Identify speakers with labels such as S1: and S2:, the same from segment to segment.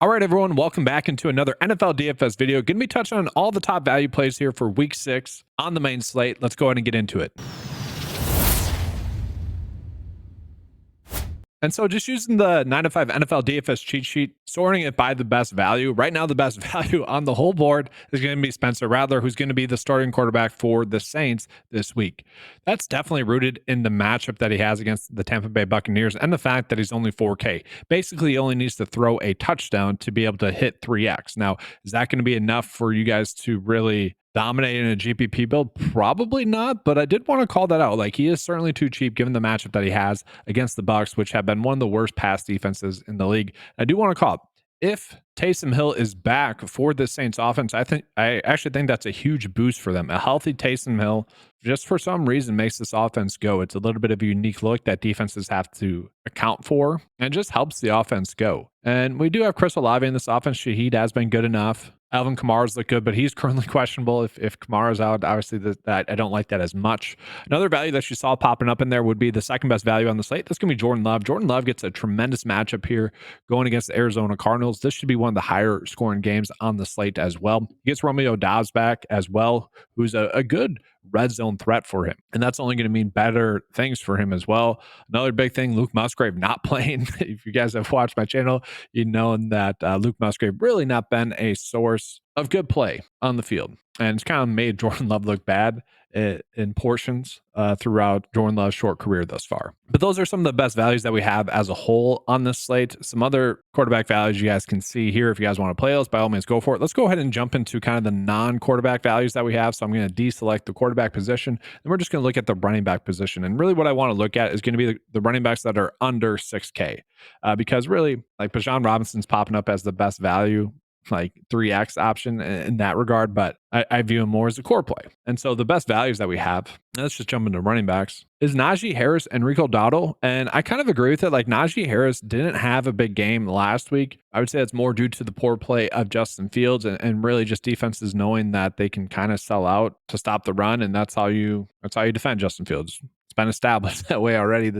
S1: All right, everyone, welcome back into another NFL DFS video. Going to be touching on all the top value plays here for week 6 on the main slate. Let's go ahead and get into it. And so just using the 9-to-5 NFL DFS cheat sheet, sorting it by the best value. Right now, the best value on the whole board is going to be Spencer Rattler, who's going to be the starting quarterback for the Saints this week. That's definitely rooted in the matchup that he has against the Tampa Bay Buccaneers and the fact that he's only 4K. Basically, he only needs to throw a touchdown to be able to hit 3X. Now, is that going to be enough for you guys to really dominate in a GPP build? Probably not, but I did want to call that out. Like, he is certainly too cheap given the matchup that he has against the Bucs, which have been one of the worst pass defenses in the league. I do want to call it. If Taysom Hill is back for the Saints offense, I actually think that's a huge boost for them. A healthy Taysom Hill, just for some reason, makes this offense go. It's a little bit of a unique look that defenses have to account for and just helps the offense go. And we do have Chris Olave in this offense. Shaheed has been good enough. Alvin Kamara's look good, but he's currently questionable. If Kamara's out, obviously that I don't like that as much. Another value that you saw popping up in there would be the second best value on the slate. That's going to be Jordan Love. Jordan Love gets a tremendous matchup here going against the Arizona Cardinals. This should be one of the higher scoring games on the slate as well. He gets Romeo Doubs back as well, who's a good red zone threat for him. And that's only going to mean better things for him as well. Another big thing, Luke Musgrave not playing. If you guys have watched my channel, you know that Luke Musgrave really not been a source of good play on the field. And it's kind of made Jordan Love look bad in portions throughout Jordan Love's short career thus far. But those are some of the best values that we have as a whole on this slate. Some other quarterback values you guys can see here. If you guys want to play those, by all means, go for it. Let's go ahead and jump into kind of the non-quarterback values that we have. So I'm going to deselect the quarterback position, and we're just going to look at the running back position. And really what I want to look at is going to be the running backs that are under 6K. Because really, like, Bijan Robinson's popping up as the best value, like 3X option in that regard, but I view him more as a core play. And so the best values that we have, let's just jump into running backs, is Najee Harris and Rico Dowdle. And I kind of agree with it. Like, Najee Harris didn't have a big game last week. I would say it's more due to the poor play of Justin Fields and really just defenses knowing that they can kind of sell out to stop the run. And that's how you defend Justin Fields. It's been established that way already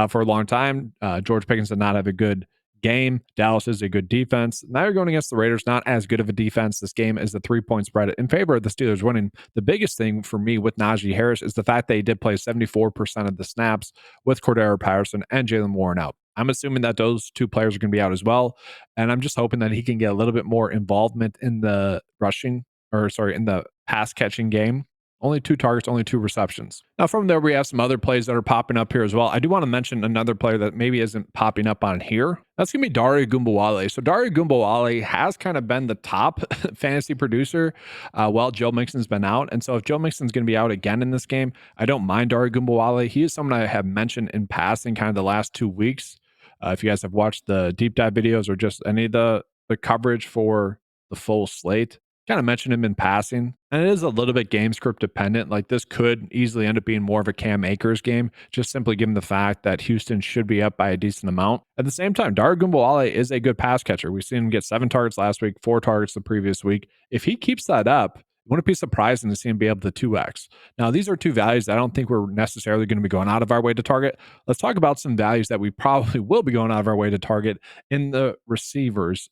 S1: for a long time. George Pickens did not have a good game. Dallas is a good defense. Now you're going against the Raiders, not as good of a defense. This game is the 3-point spread in favor of the Steelers winning. The biggest thing for me with Najee Harris is the fact that he did play 74% of the snaps with Cordero Patterson and Jaylen Warren out. I'm assuming that those two players are going to be out as well. And I'm just hoping that he can get a little bit more involvement in the in the pass catching game. Only 2 targets, only 2 receptions. Now, from there, we have some other plays that are popping up here as well. I do want to mention another player that maybe isn't popping up on here. That's going to be Darious Goomba. So Darious Goomba has kind of been the top fantasy producer while Joe Mixon's been out. And so if Joe Mixon's going to be out again in this game, I don't mind Darious Goomba. He is someone I have mentioned in passing kind of the last 2 weeks. If you guys have watched the deep dive videos or just any of the coverage for the full slate, kind of mentioned him in passing, and it is a little bit game script dependent. Like, this could easily end up being more of a Cam Akers game, just simply given the fact that Houston should be up by a decent amount. At the same time, Darious Goomba is a good pass catcher. We've seen him get 7 targets last week, 4 targets the previous week. If he keeps that up, it wouldn't be surprising to see him be able to 2X. Now, these are 2 values that I don't think we're necessarily going to be going out of our way to target. Let's talk about some values that we probably will be going out of our way to target in the receivers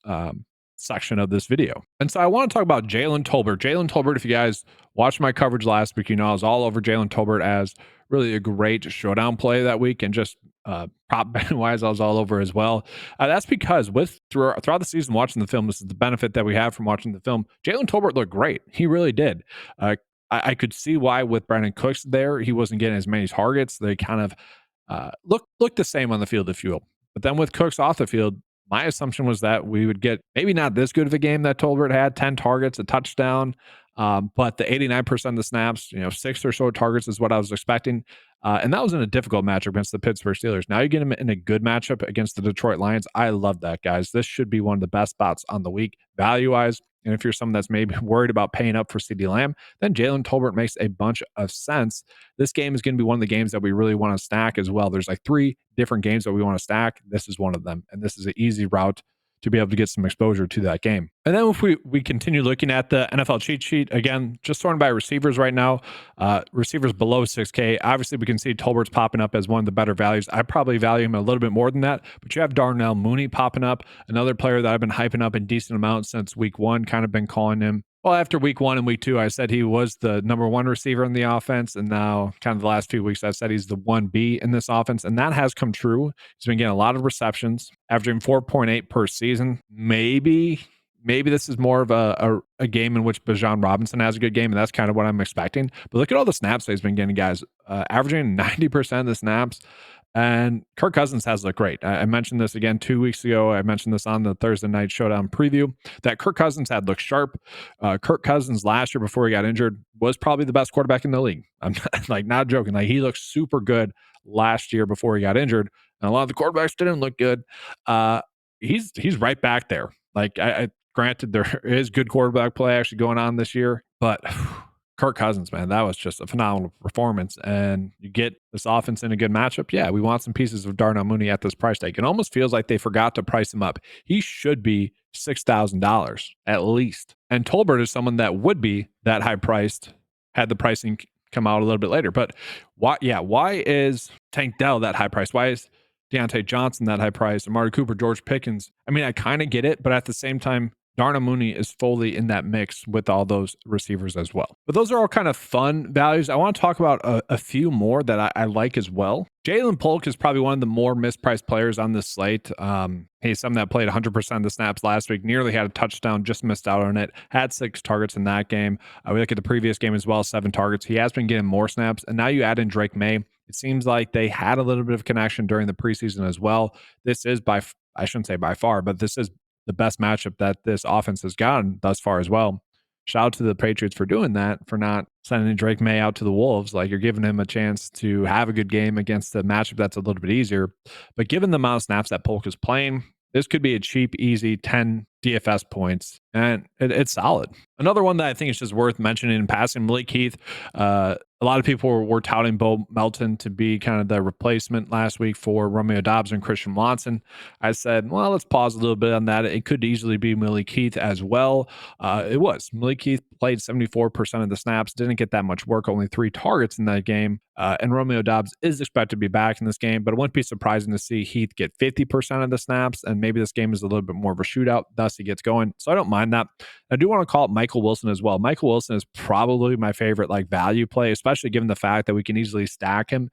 S1: section of this video. And so I want to talk about Jaylen Tolbert. Jaylen Tolbert, if you guys watched my coverage last week, you know I was all over Jaylen Tolbert as really a great showdown play that week, and just prop betting wise, I was all over as well. That's because throughout the season watching the film, this is the benefit that we have from watching the film. Jaylen Tolbert looked great. He really did. I could see why with Brandon Cooks there, he wasn't getting as many targets. They kind of looked the same on the field, if you will. But then with Cooks off the field, my assumption was that we would get maybe not this good of a game that Tolbert had, 10 targets, a touchdown, but the 89% of the snaps, 6 or so targets is what I was expecting. And that was in a difficult matchup against the Pittsburgh Steelers. Now you get him in a good matchup against the Detroit Lions. I love that, guys. This should be one of the best spots on the week, value-wise. And if you're someone that's maybe worried about paying up for CeeDee Lamb, then Jaylen Tolbert makes a bunch of sense. This game is going to be one of the games that we really want to stack as well. There's like 3 different games that we want to stack. This is one of them. And this is an easy route to be able to get some exposure to that game. And then if we continue looking at the NFL cheat sheet, again, just sorting by receivers right now, receivers below 6K. Obviously, we can see Tolbert's popping up as one of the better values. I probably value him a little bit more than that, but you have Darnell Mooney popping up, another player that I've been hyping up in decent amounts since week 1, kind of been calling him. Well, after week 1 and week 2, I said he was the number 1 receiver in the offense. And now, kind of the last few weeks, I've said he's the 1B in this offense. And that has come true. He's been getting a lot of receptions, averaging 4.8 per season. Maybe this is more of a game in which Bijan Robinson has a good game, and that's kind of what I'm expecting. But look at all the snaps that he's been getting, guys. Averaging 90% of the snaps. And Kirk Cousins has looked great. I mentioned this again 2 weeks ago. I mentioned this on the Thursday night showdown preview that Kirk Cousins had looked sharp. Kirk Cousins last year before he got injured was probably the best quarterback in the league. I'm not joking. Like, he looked super good last year before he got injured. And a lot of the quarterbacks didn't look good. He's right back there. Like, I granted, there is good quarterback play actually going on this year, but Kirk Cousins, man, that was just a phenomenal performance. And you get this offense in a good matchup. Yeah, we want some pieces of Darnell Mooney at this price tag. It almost feels like they forgot to price him up. He should be $6,000 at least. And Tolbert is someone that would be that high priced had the pricing come out a little bit later. But why is Tank Dell that high price? Why is Deontay Johnson that high price? Amari Cooper, George Pickens? I mean, I kind of get it, but at the same time, Darnell Mooney is fully in that mix with all those receivers as well. But those are all kind of fun values. I want to talk about a few more that I like as well. Jalen Polk is probably one of the more mispriced players on this slate. He's someone that played 100% of the snaps last week, nearly had a touchdown, just missed out on it, had 6 targets in that game. We look at the previous game as well, 7 targets. He has been getting more snaps, and now you add in Drake May. It seems like they had a little bit of connection during the preseason as well. This is I shouldn't say by far, but this is the best matchup that this offense has gotten thus far as well. Shout out to the Patriots for doing that, for not sending Drake May out to the Wolves. Like, you're giving him a chance to have a good game against a matchup that's a little bit easier. But given the amount of snaps that Polk is playing, this could be a cheap, easy 10 DFS points, and it's solid. Another one that I think is just worth mentioning in passing, Malik Heath. A lot of people were touting Bo Melton to be kind of the replacement last week for Romeo Doubs and Christian Watson. I said, well, let's pause a little bit on that. It could easily be Malik Heath as well. It was. Malik Heath played 74% of the snaps, didn't get that much work, only 3 targets in that game. And Romeo Doubs is expected to be back in this game, but it wouldn't be surprising to see Heath get 50% of the snaps, and maybe this game is a little bit more of a shootout, thus he gets going. So I don't mind that. I do want to call it Michael Wilson as well. Michael Wilson is probably my favorite value play, especially given the fact that we can easily stack him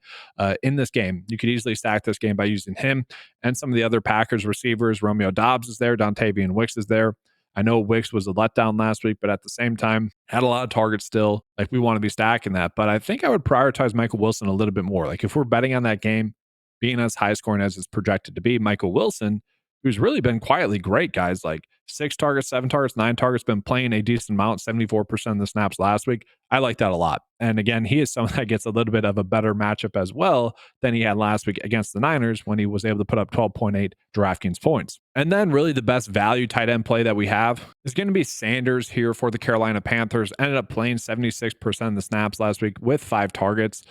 S1: in this game. You could easily stack this game by using him and some of the other Packers receivers. Romeo Doubs is there. Dontavian Wicks is there. I know Wicks was a letdown last week, but at the same time, had a lot of targets still. We want to be stacking that. But I think I would prioritize Michael Wilson a little bit more. If we're betting on that game being as high scoring as it's projected to be, Michael Wilson, who's really been quietly great, guys, 6 targets, 7 targets, 9 targets, been playing a decent amount, 74% of the snaps last week. I like that a lot. And again, he is someone that gets a little bit of a better matchup as well than he had last week against the Niners when he was able to put up 12.8 DraftKings points. And then really the best value tight end play that we have is going to be Sanders here for the Carolina Panthers. Ended up playing 76% of the snaps last week with 5 targets.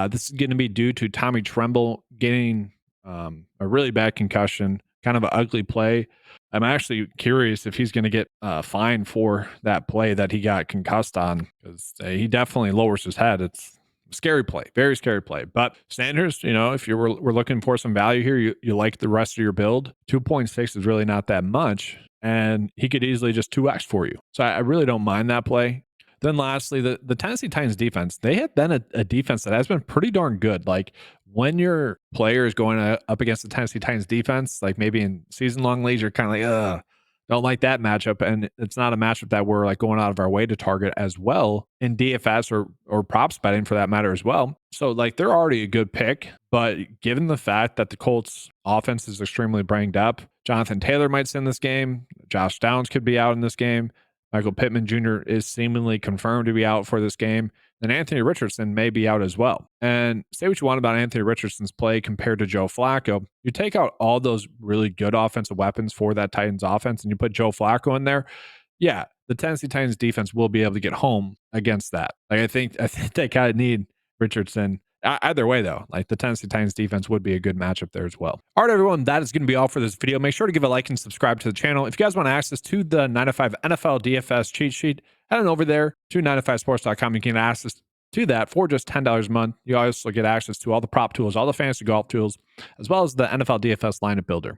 S1: This is going to be due to Tommy Tremble getting a really bad concussion, kind of an ugly play. I'm actually curious if he's going to get fined for that play that he got concussed on, because he definitely lowers his head. It's a scary play, very scary play. But Sanders, if we're looking for some value here, you like the rest of your build, 2.6 is really not that much, and he could easily just 2x for you. So I really don't mind that play. Then lastly, the Tennessee Titans defense, they have been a defense that has been pretty darn good. When your player is going up against the Tennessee Titans defense, maybe in season-long leagues, you're kind of don't like that matchup. And it's not a matchup that we're going out of our way to target as well in DFS or props betting for that matter as well. So they're already a good pick, but given the fact that the Colts offense is extremely banged up, Jonathan Taylor might sit in this game. Josh Downs could be out in this game. Michael Pittman Jr. is seemingly confirmed to be out for this game. Then Anthony Richardson may be out as well. And say what you want about Anthony Richardson's play compared to Joe Flacco. You take out all those really good offensive weapons for that Titans offense and you put Joe Flacco in there. Yeah, the Tennessee Titans defense will be able to get home against that. I think they kind of need Richardson Either way, though, like the Tennessee Titans defense would be a good matchup there as well. All right, everyone, that is going to be all for this video. Make sure to give a like and subscribe to the channel. If you guys want access to the 9-to-5 NFL DFS cheat sheet, head on over there to 9to5sports.com. You can get access to that for just $10 a month. You also get access to all the prop tools, all the fantasy golf tools, as well as the NFL DFS lineup builder.